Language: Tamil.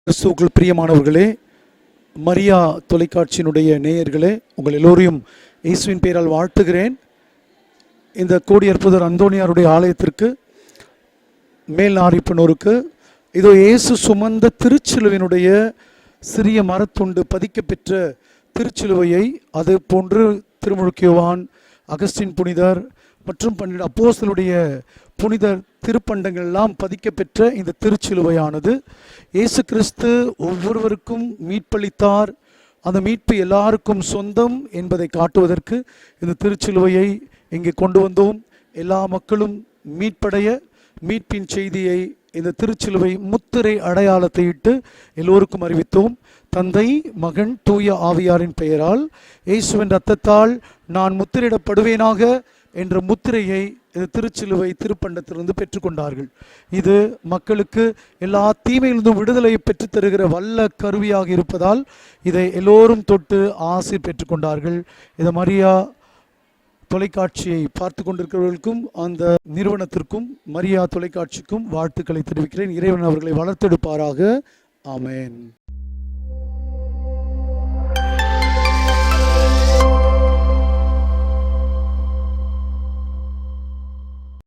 கிறிஸ்துவுக்குள் பிரியமானவர்களே, மரியா தொலைக்காட்சியினுடைய நேயர்களே, உங்கள் எல்லோரையும் இயேசுவின் பெயரால் வாழ்த்துகிறேன். இந்த கோடி அற்புதர் அந்தோனியாருடைய ஆலயத்திற்கு மேல் நாரிப்பனூருக்கு இதோ இயேசு சுமந்த திருச்சிலுவையினுடைய சிறிய மரத்துண்டு பதிக்கப்பெற்ற திருச்சிலுவையை, அது போன்று திருமுழுக்கு யோவான், அகஸ்டின் புனிதர் மற்றும் 12 அப்போஸ்தலருடைய புனிதர் திருப்பண்டங்கள் எல்லாம் பதிக்கப்பெற்ற இந்த திருச்சிலுவையானது இயேசு கிறிஸ்து ஒவ்வொருவருக்கும் மீட்பளித்தார், அந்த மீட்பு எல்லாருக்கும் சொந்தம் என்பதை காட்டுவதற்கு இந்த திருச்சிலுவையை இங்கே கொண்டு வந்தோம். எல்லா மக்களும் மீட்படைய மீட்பின் செய்தியை இந்த திருச்சிலுவை முத்திரை அடையாளத்தை இட்டு எல்லோருக்கும் அறிவித்தோம். தந்தை, மகன், தூய ஆவியாரின் பெயரால் இயேசுவின் இரத்தத்தால் நான் முத்திரையிடப்படுவேனாக என்ற முத்திரையை இந்த திருச்சிலுவை திருப்பண்டத்திலிருந்து பெற்றுக்கொண்டார்கள். இது மக்களுக்கு எல்லா தீமையிலிருந்தும் விடுதலை பெற்றுத்தருகிற வல்ல கருவியாக இருப்பதால் இதை எல்லோரும் தொட்டு ஆசி பெற்றுக்கொண்டார்கள். இதை மரியா தொலைக்காட்சியை பார்த்து கொண்டிருக்கிறவர்களுக்கும் அந்த நிறுவனத்திற்கும் மரியா தொலைக்காட்சிக்கும் வாழ்த்துக்களை தெரிவிக்கிறேன். இறைவன் அவர்களை வளர்த்தெடுப்பாராக. ஆமென்.